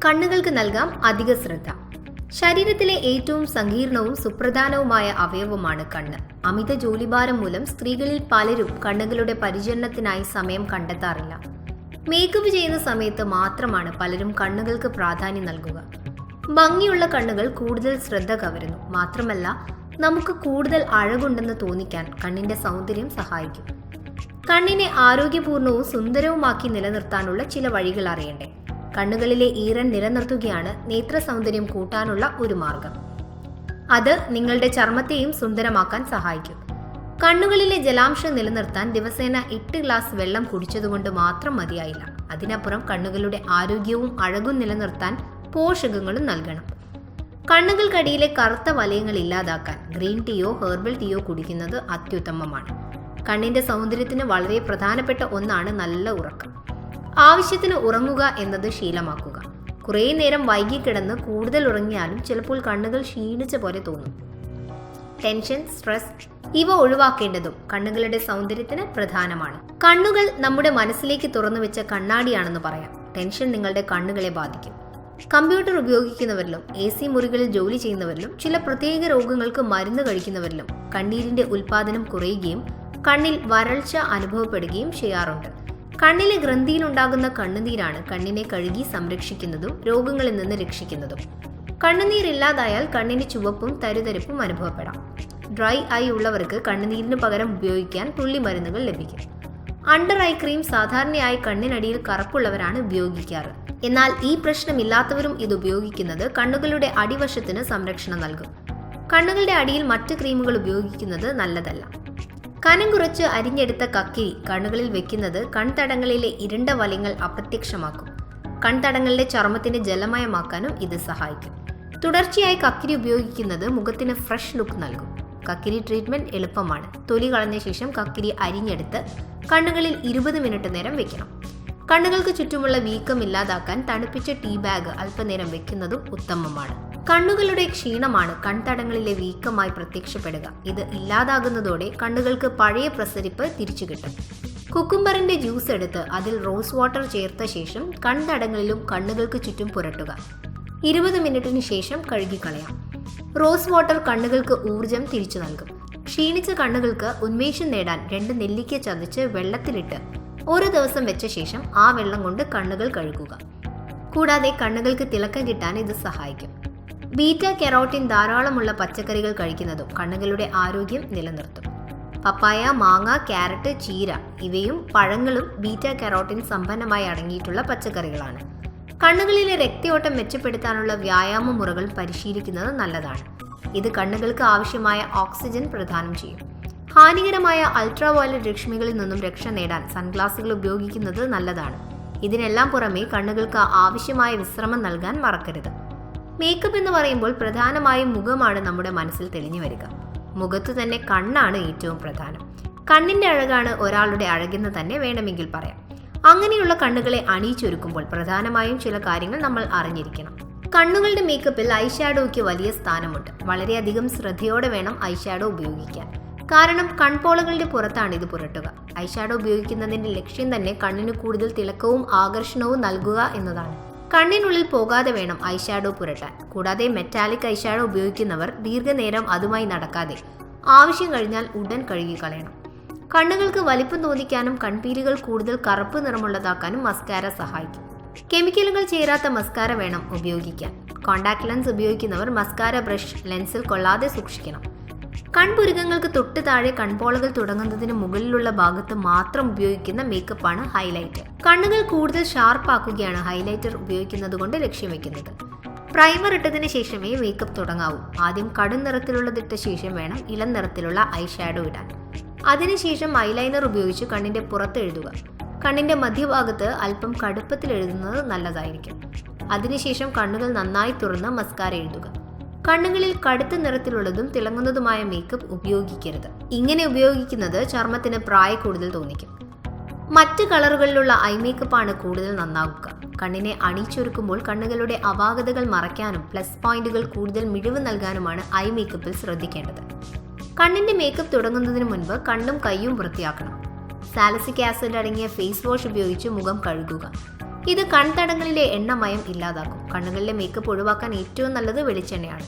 കണ്ണുകൾക്ക് നൽകാം അധിക ശ്രദ്ധ. ശരീരത്തിലെ ഏറ്റവും സങ്കീർണവും സുപ്രധാനവുമായ അവയവമാണ് കണ്ണ്. അമിത ജോലിഭാരം മൂലം സ്ത്രീകളിൽ പലരും കണ്ണുകളുടെ പരിചരണത്തിനായി സമയം കണ്ടെത്താറില്ല. മേക്കപ്പ് ചെയ്യുന്ന സമയത്ത് മാത്രമാണ് പലരും കണ്ണുകൾക്ക് പ്രാധാന്യം നൽകുക. ഭംഗിയുള്ള കണ്ണുകൾ കൂടുതൽ ശ്രദ്ധ കവരുന്നു. മാത്രമല്ല, നമുക്ക് കൂടുതൽ അഴകുണ്ടെന്ന് തോന്നിക്കാൻ കണ്ണിന്റെ സൗന്ദര്യം സഹായിക്കും. കണ്ണിനെ ആരോഗ്യപൂർണവും സുന്ദരവുമാക്കി നിലനിർത്താനുള്ള ചില വഴികൾ അറിയണ്ടേ? കണ്ണുകളിലെ ഈറൻ നിലനിർത്തുകയാണ് നേത്ര സൗന്ദര്യം കൂട്ടാനുള്ള ഒരു മാർഗം. അത് നിങ്ങളുടെ ചർമ്മത്തെയും സുന്ദരമാക്കാൻ സഹായിക്കും. കണ്ണുകളിലെ ജലാംശം നിലനിർത്താൻ ദിവസേന 8 ഗ്ലാസ് വെള്ളം കുടിച്ചതുകൊണ്ട് മാത്രം മതിയായില്ല. അതിനപ്പുറം കണ്ണുകളുടെ ആരോഗ്യവും അഴകും നിലനിർത്താൻ പോഷകങ്ങളും നൽകണം. കണ്ണുകൾക്കടിയിലെ കറുത്ത വലയങ്ങൾ ഇല്ലാതാക്കാൻ ഗ്രീൻ ടീയോ ഹെർബൽ ടീയോ കുടിക്കുന്നത് അത്യുത്തമമാണ്. കണ്ണിന്റെ സൗന്ദര്യത്തിന് വളരെ പ്രധാനപ്പെട്ട ഒന്നാണ് നല്ല ഉറക്കം. ആവശ്യത്തിന് ഉറങ്ങുക എന്നത് ശീലമാക്കുക. കുറേ നേരം വൈകിക്കിടന്ന് കൂടുതൽ ഉറങ്ങിയാലും ചിലപ്പോൾ കണ്ണുകൾ ക്ഷീണിച്ച പോലെ തോന്നും. ടെൻഷൻ, സ്ട്രെസ് ഇവ ഒഴിവാക്കേണ്ടതും കണ്ണുകളുടെ സൗന്ദര്യത്തിന് പ്രധാനമാണ്. കണ്ണുകൾ നമ്മുടെ മനസ്സിലേക്ക് തുറന്നു വെച്ച കണ്ണാടിയാണെന്ന് പറയാം. ടെൻഷൻ നിങ്ങളുടെ കണ്ണുകളെ ബാധിക്കും. കമ്പ്യൂട്ടർ ഉപയോഗിക്കുന്നവരിലും AC മുറികളിൽ ജോലി ചെയ്യുന്നവരിലും ചില പ്രത്യേക രോഗങ്ങൾക്ക് മരുന്ന് കഴിക്കുന്നവരിലും കണ്ണീരിന്റെ ഉൽപാദനം കുറയുകയും കണ്ണിൽ വരൾച്ച അനുഭവപ്പെടുകയും ചെയ്യാറുണ്ട്. കണ്ണിലെ ഗ്രന്ഥിയിലുണ്ടാകുന്ന കണ്ണുനീരാണ് കണ്ണിനെ കഴുകി സംരക്ഷിക്കുന്നതും രോഗങ്ങളിൽ നിന്ന് രക്ഷിക്കുന്നതും. കണ്ണുനീരില്ലാതായാൽ കണ്ണിന് ചുവപ്പും തരുതരിപ്പും അനുഭവപ്പെടാം. ഡ്രൈ ഐ ഉള്ളവർക്ക് കണ്ണുനീരിന് പകരം ഉപയോഗിക്കാൻ തുള്ളി മരുന്നുകൾ ലഭിക്കും. അണ്ടർ ഐ ക്രീം സാധാരണയായി കണ്ണിനടിയിൽ കറുപ്പുള്ളവരാണ് ഉപയോഗിക്കാറ്. എന്നാൽ ഈ പ്രശ്നമില്ലാത്തവരും ഇത് ഉപയോഗിക്കുന്നത് കണ്ണുകളുടെ അടിവശത്തിന് സംരക്ഷണം നൽകും. കണ്ണുകളുടെ അടിയിൽ മറ്റ് ക്രീമുകൾ ഉപയോഗിക്കുന്നത് നല്ലതല്ല. കനം കുറച്ച് അരിഞ്ഞെടുത്ത കക്കിരി കണ്ണുകളിൽ വെക്കുന്നത് കൺതടങ്ങളിലെ ഇരുണ്ട വലയങ്ങൾ അപ്രത്യക്ഷമാക്കും. കൺതടങ്ങളിലെ ചർമ്മത്തിന് ജലമയമാക്കാനും ഇത് സഹായിക്കും. തുടർച്ചയായി കക്കിരി ഉപയോഗിക്കുന്നത് മുഖത്തിന് ഫ്രഷ് ലുക്ക് നൽകും. കക്കിരി ട്രീറ്റ്മെന്റ് എളുപ്പമാണ്. തൊലി കളഞ്ഞ ശേഷം കക്കിരി അരിഞ്ഞെടുത്ത് കണ്ണുകളിൽ 20 മിനിറ്റ് നേരം വെക്കണം. കണ്ണുകൾക്ക് ചുറ്റുമുള്ള വീക്കം ഇല്ലാതാക്കാൻ തണുപ്പിച്ച ടീ ബാഗ് അല്പനേരം വെക്കുന്നതും ഉത്തമമാണ്. കണ്ണുകളുടെ ക്ഷീണമാണ് കൺതടങ്ങളിലെ വീക്കമായി പ്രത്യക്ഷപ്പെടുക. ഇത് ഇല്ലാതാകുന്നതോടെ കണ്ണുകൾക്ക് പഴയ പ്രസരിപ്പ് തിരിച്ചു കിട്ടും. കുക്കുംബറിന്റെ ജ്യൂസ് എടുത്ത് അതിൽ റോസ് വാട്ടർ ചേർത്ത ശേഷം കൺതടങ്ങളിലും കണ്ണുകൾക്ക് ചുറ്റും പുരട്ടുക. 20 മിനിറ്റിന് ശേഷം കഴുകിക്കളയാം. റോസ് വാട്ടർ കണ്ണുകൾക്ക് ഊർജം തിരിച്ചു നൽകും. ക്ഷീണിച്ച കണ്ണുകൾക്ക് ഉന്മേഷം നേടാൻ 2 നെല്ലിക്ക ചതച്ച് വെള്ളത്തിലിട്ട് ഒരു ദിവസം വെച്ച ശേഷം ആ വെള്ളം കൊണ്ട് കണ്ണുകൾ കഴുകുക. കൂടാതെ കണ്ണുകൾക്ക് തിളക്കം കിട്ടാൻ ഇത് സഹായിക്കും. ബീറ്റ കെറോട്ടിൻ ധാരാളമുള്ള പച്ചക്കറികൾ കഴിക്കുന്നതും കണ്ണുകളുടെ ആരോഗ്യം നിലനിർത്തും. പപ്പായ, മാങ്ങ, ക്യാരറ്റ്, ചീര ഇവയും പഴങ്ങളും ബീറ്റ കെറോട്ടിൻ സമ്പന്നമായി അടങ്ങിയിട്ടുള്ള പച്ചക്കറികളാണ്. കണ്ണുകളിലെ രക്തയോട്ടം മെച്ചപ്പെടുത്താനുള്ള വ്യായാമ മുറകൾ പരിശീലിക്കുന്നത് നല്ലതാണ്. ഇത് കണ്ണുകൾക്ക് ആവശ്യമായ ഓക്സിജൻ പ്രദാനം ചെയ്യും. ഹാനികരമായ അൾട്രാവയലറ്റ് രശ്മികളിൽ നിന്നും രക്ഷ നേടാൻ സൺഗ്ലാസുകൾ ഉപയോഗിക്കുന്നത് നല്ലതാണ്. ഇതിനെല്ലാം പുറമെ കണ്ണുകൾക്ക് ആവശ്യമായ വിശ്രമം നൽകാൻ മറക്കരുത്. മേക്കപ്പ് എന്ന് പറയുമ്പോൾ പ്രധാനമായും മുഖമാണ് നമ്മുടെ മനസ്സിൽ തെളിഞ്ഞു വരിക. മുഖത്ത് തന്നെ കണ്ണാണ് ഏറ്റവും പ്രധാനം. കണ്ണിന്റെ അഴകാണ് ഒരാളുടെ അഴകെന്ന് തന്നെ വേണമെങ്കിൽ പറയാം. അങ്ങനെയുള്ള കണ്ണുകളെ അണിയിച്ചൊരുക്കുമ്പോൾ പ്രധാനമായും ചില കാര്യങ്ങൾ നമ്മൾ അറിഞ്ഞിരിക്കണം. കണ്ണുകളുടെ മേക്കപ്പിൽ ഐഷാഡോയ്ക്ക് വലിയ സ്ഥാനമുണ്ട്. വളരെയധികം ശ്രദ്ധയോടെ വേണം ഐഷാഡോ ഉപയോഗിക്കാൻ. കാരണം കൺപോളകളുടെ പുറത്താണ് ഇത് പുരട്ടുക. ഐഷാഡോ ഉപയോഗിക്കുന്നതിന്റെ ലക്ഷ്യം തന്നെ കണ്ണിന് കൂടുതൽ തിളക്കവും ആകർഷണവും നൽകുക എന്നതാണ്. കണ്ണിനുള്ളിൽ പോകാതെ വേണം ഐഷാഡോ പുരട്ടാൻ. കൂടാതെ മെറ്റാലിക് ഐഷാഡോ ഉപയോഗിക്കുന്നവർ ദീർഘനേരം അതുമായി നടക്കാതെ ആവശ്യം കഴിഞ്ഞാൽ ഉടൻ കഴുകിക്കളയണം. കണ്ണുകൾക്ക് വലിപ്പം തോന്നിക്കാനും കൺപീലികൾ കൂടുതൽ കറുപ്പ് നിറമുള്ളതാക്കാനും മസ്കാര സഹായിക്കും. കെമിക്കലുകൾ ചേരാത്ത മസ്കാര വേണം ഉപയോഗിക്കാൻ. കോണ്ടാക്ട് ലെൻസ് ഉപയോഗിക്കുന്നവർ മസ്കാര ബ്രഷ് ലെൻസിൽ കൊള്ളാതെ സൂക്ഷിക്കണം. കൺപുരുകങ്ങൾക്ക് തൊട്ട് താഴെ കൺപോളകൾ തുടങ്ങുന്നതിന് മുകളിലുള്ള ഭാഗത്ത് മാത്രം ഉപയോഗിക്കുന്ന മേക്കപ്പാണ് ഹൈലൈറ്റർ. കണ്ണുകൾ കൂടുതൽ ഷാർപ്പാക്കുകയാണ് ഹൈലൈറ്റർ ഉപയോഗിക്കുന്നത് കൊണ്ട് ലക്ഷ്യം വെക്കുന്നത്. പ്രൈമർ ഇട്ടതിന് ശേഷമേ മേക്കപ്പ് തുടങ്ങാവൂ. ആദ്യം കടും നിറത്തിലുള്ളതിട്ട ശേഷം വേണം ഇളം നിറത്തിലുള്ള ഐഷാഡോ ഇടാൻ. അതിനുശേഷം ഐലൈനർ ഉപയോഗിച്ച് കണ്ണിന്റെ പുറത്ത് എഴുതുക. കണ്ണിന്റെ മധ്യഭാഗത്ത് അല്പം കടുപ്പത്തിൽ എഴുതുന്നത് നല്ലതായിരിക്കും. അതിനുശേഷം കണ്ണുകൾ നന്നായി തുറന്ന് മസ്കാര എഴുതുക. കണ്ണുകളിൽ കടുത്ത നിറത്തിലുള്ളതും തിളങ്ങുന്നതുമായ മേക്കപ്പ് ഉപയോഗിക്കരുത്. ഇങ്ങനെ ഉപയോഗിക്കുന്നത് ചർമ്മത്തിന് പ്രായ കൂടുതൽ തോന്നിക്കും. മറ്റ് കളറുകളിലുള്ള ഐ മേക്കപ്പാണ് കൂടുതൽ നന്നാവുക. കണ്ണിനെ അണിയിച്ചൊരുക്കുമ്പോൾ കണ്ണുകളുടെ അപാകതകൾ മറയ്ക്കാനും പ്ലസ് പോയിന്റുകൾ കൂടുതൽ മിഴിവ് നൽകാനുമാണ് ഐ മേക്കപ്പിൽ ശ്രദ്ധിക്കേണ്ടത്. കണ്ണിന്റെ മേക്കപ്പ് തുടങ്ങുന്നതിന് മുൻപ് കണ്ണും കൈയും വൃത്തിയാക്കണം. സാലിസിക് ആസിഡ് അടങ്ങിയ ഫേസ് വാഷ് ഉപയോഗിച്ച് മുഖം കഴുകുക. ഇത് കൺതടങ്ങളിലെ എണ്ണമയം ഇല്ലാതാക്കും. കണ്ണുകളിലെ മേക്കപ്പ് ഒഴിവാക്കാൻ ഏറ്റവും നല്ലത് വെളിച്ചെണ്ണയാണ്.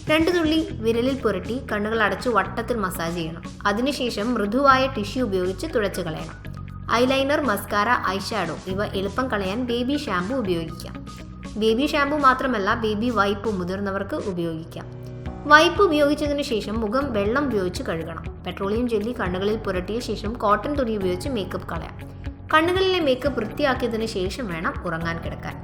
2 തുള്ളി വിരലിൽ പുരട്ടി കണ്ണുകൾ അടച്ചു വട്ടത്തിൽ മസാജ് ചെയ്യണം. അതിനുശേഷം മൃദുവായ ടിഷ്യൂ ഉപയോഗിച്ച് തുടച്ചു കളയണം. ഐലൈനർ, മസ്കാര, ഐഷാഡോ ഇവ എളുപ്പം കളയാൻ ബേബി ഷാമ്പു ഉപയോഗിക്കാം. ബേബി ഷാമ്പു മാത്രമല്ല, ബേബി വൈപ്പ് മുതിർന്നവർക്ക് ഉപയോഗിക്കാം. വൈപ്പ് ഉപയോഗിച്ചതിന് ശേഷം മുഖം വെള്ളം ഉപയോഗിച്ച് കഴുകണം. പെട്രോളിയം ജെല്ലി കണ്ണുകളിൽ പുരട്ടിയ ശേഷം കോട്ടൺ തുണി ഉപയോഗിച്ച് മേക്കപ്പ് കളയാം. കണ്ണുകളിലെ മേക്കപ്പ് വൃത്തിയാക്കിയതിന് ശേഷം വേണം ഉറങ്ങാൻ കിടക്കാൻ.